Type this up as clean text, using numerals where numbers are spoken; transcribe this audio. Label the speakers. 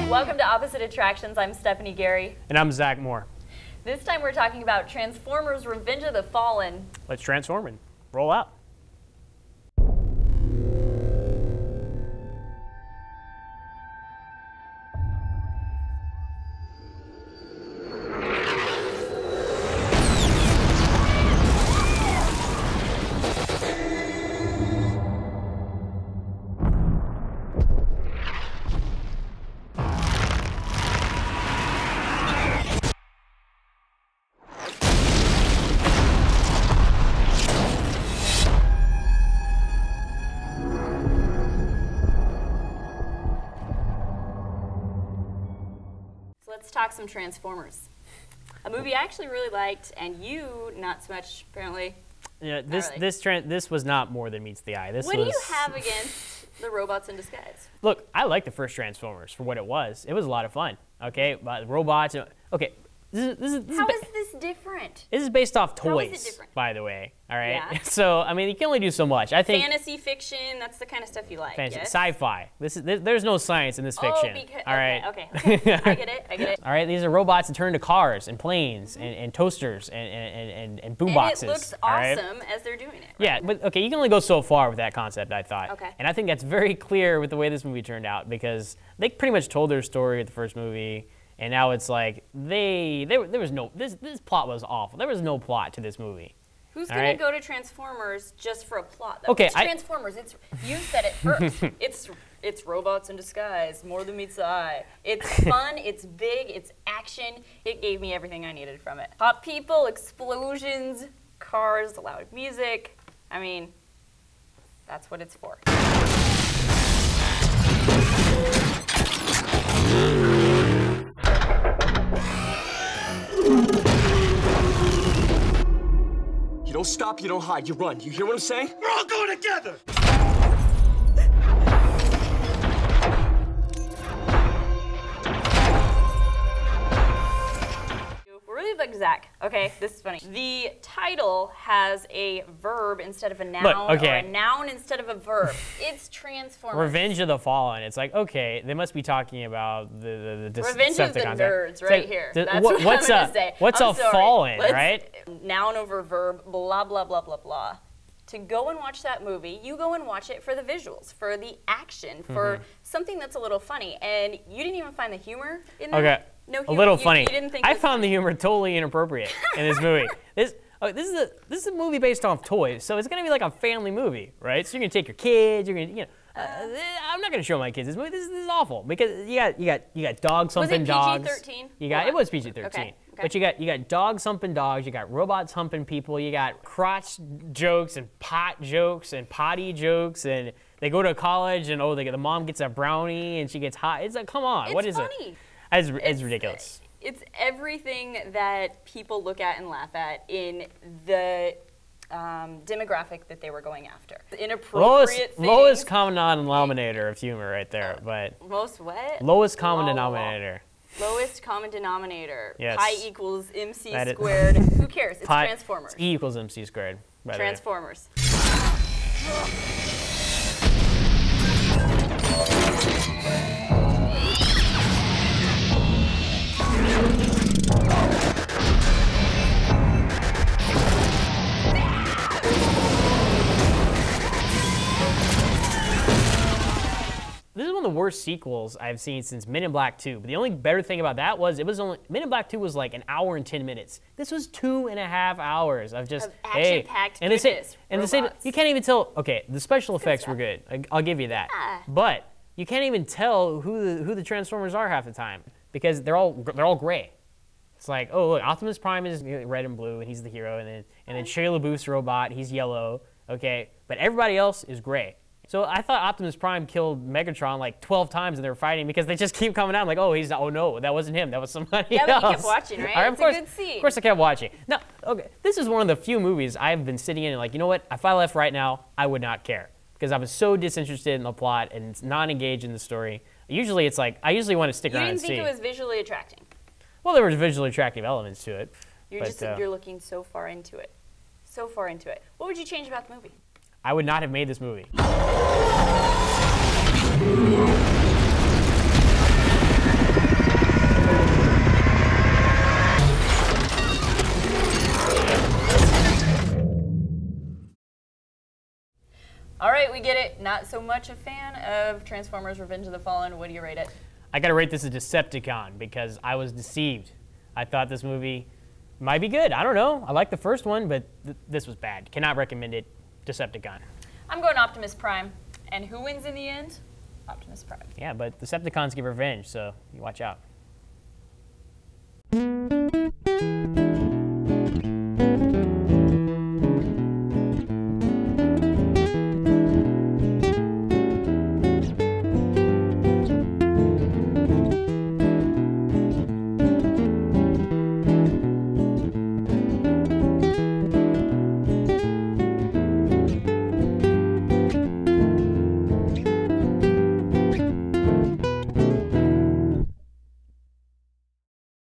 Speaker 1: Welcome to Opposite Attractions. I'm Stephanie Gary.
Speaker 2: And I'm Zach Moore.
Speaker 1: This time we're talking about Transformers Revenge of the Fallen.
Speaker 2: Let's transform and roll out.
Speaker 1: Let's talk some Transformers. A movie I actually really liked, and you not so much, apparently.
Speaker 2: Yeah, this was not more than meets the eye.
Speaker 1: What do you have against the robots in disguise?
Speaker 2: Look, I like the first Transformers for what it was. It was a lot of fun. Okay, but robots. Okay,
Speaker 1: How is this different?
Speaker 2: This is based off
Speaker 1: How is it
Speaker 2: toys,
Speaker 1: different?
Speaker 2: by the way. All right.
Speaker 1: Yeah.
Speaker 2: So I mean, you can only do so much. I think
Speaker 1: Fantasy fiction, that's the kind of stuff you like,
Speaker 2: fantasy,
Speaker 1: yes?
Speaker 2: Sci-fi. There's no science in this fiction.
Speaker 1: Oh, because,
Speaker 2: all right.
Speaker 1: Okay. I get it.
Speaker 2: All right, these are robots that turn into cars and planes and toasters and boom boxes.
Speaker 1: And it looks
Speaker 2: all right?
Speaker 1: awesome as they're doing it. Right?
Speaker 2: Yeah, but okay, you can only go so far with that concept, I thought.
Speaker 1: Okay.
Speaker 2: And I think that's very clear with the way this movie turned out, because they pretty much told their story with the first movie, and now it's like there was no this plot was awful. There was no plot to this movie.
Speaker 1: Who's
Speaker 2: All
Speaker 1: gonna
Speaker 2: right?
Speaker 1: go to Transformers just for a plot, though?
Speaker 2: Okay,
Speaker 1: It's Transformers. You said it first. It's robots in disguise, more than meets the eye. It's fun, it's big, it's action. It gave me everything I needed from it. Hot people, explosions, cars, loud music. I mean, that's what it's for.
Speaker 3: You don't stop, you don't hide, you run. You hear what I'm saying?
Speaker 4: We're all going together!
Speaker 1: We're really like Zach. Okay, this is funny. The title has a verb instead of a noun, or a noun instead of a verb. It's Transformers.
Speaker 2: Revenge of the Fallen. It's like, okay, they must be talking about the
Speaker 1: Revenge of the nerds, right here. That's
Speaker 2: what's
Speaker 1: what I'm gonna say.
Speaker 2: What's
Speaker 1: I'm
Speaker 2: a
Speaker 1: sorry.
Speaker 2: fallen,
Speaker 1: Let's-
Speaker 2: right?
Speaker 1: Noun over verb, blah, blah, blah, blah, blah. To go and watch that movie, you go and watch it for the visuals, for the action, for something that's a little funny. And you didn't even find the humor in that?
Speaker 2: Okay.
Speaker 1: No
Speaker 2: A
Speaker 1: humor.
Speaker 2: little
Speaker 1: You
Speaker 2: funny.
Speaker 1: didn't think
Speaker 2: I
Speaker 1: it was
Speaker 2: found
Speaker 1: funny.
Speaker 2: the humor totally inappropriate in this movie. This is a movie based off toys, so it's gonna be like a family movie, right? So you're gonna take your kids. You're gonna, I'm not gonna show my kids this movie. This is awful, because you got dogs humping dogs.
Speaker 1: Was it PG-13?
Speaker 2: It was PG-13.
Speaker 1: Okay.
Speaker 2: But you got dogs humping dogs. You got robots humping people. You got crotch jokes and pot jokes and potty jokes, and they go to college and the mom gets a brownie and she gets hot. It's like, come on, what is
Speaker 1: funny.
Speaker 2: it? It's ridiculous.
Speaker 1: It's everything that people look at and laugh at in the demographic that they were going after. The inappropriate things.
Speaker 2: Lowest common denominator of humor right there, but
Speaker 1: Most what?
Speaker 2: lowest common denominator.
Speaker 1: Lowest common denominator.
Speaker 2: Yes.
Speaker 1: Pi equals MC
Speaker 2: That is-
Speaker 1: squared. Who cares? It's
Speaker 2: Pi-
Speaker 1: Transformers.
Speaker 2: It's E equals MC squared. By the way.
Speaker 1: Transformers.
Speaker 2: This is one of the worst sequels I've seen since Men in Black 2. But the only better thing about that was Men in Black 2 was like an hour and 10 minutes. This was 2.5 hours of just
Speaker 1: action-packed
Speaker 2: and
Speaker 1: goodness, robots.
Speaker 2: you can't even tell. Okay, the special effects were good. I'll give you that.
Speaker 1: Yeah.
Speaker 2: But you can't even tell who the Transformers are half the time, because they're all gray. It's like, oh look, Optimus Prime is red and blue and he's the hero, and then Shia LaBeouf's robot, he's yellow. Okay, but everybody else is gray. So I thought Optimus Prime killed Megatron like 12 times and they were fighting because they just keep coming out. I'm like, oh no, that wasn't him. That was somebody
Speaker 1: Yeah,
Speaker 2: else.
Speaker 1: but you kept watching, right?
Speaker 2: Of
Speaker 1: It's
Speaker 2: course,
Speaker 1: a good scene.
Speaker 2: Of course I kept watching. No, okay, this is one of the few movies I've been sitting in and like, you know what? If I left right now, I would not care because I was so disinterested in the plot and not engaged in the story. Usually it's like, I usually want to stick
Speaker 1: You
Speaker 2: around
Speaker 1: didn't
Speaker 2: and
Speaker 1: think
Speaker 2: see.
Speaker 1: it was visually attracting.
Speaker 2: Well, there were visually attractive elements to it.
Speaker 1: You're looking so far into it. So far into it. What would you change about the movie?
Speaker 2: I would not have made this movie.
Speaker 1: All right, we get it. Not so much a fan of Transformers Revenge of the Fallen. What do you rate it?
Speaker 2: I gotta rate this a Decepticon because I was deceived. I thought this movie might be good. I don't know. I like the first one, but this was bad. Cannot recommend it. Decepticon.
Speaker 1: I'm going Optimus Prime. And who wins in the end? Optimus Prime.
Speaker 2: Yeah, but Decepticons get revenge, so you watch out.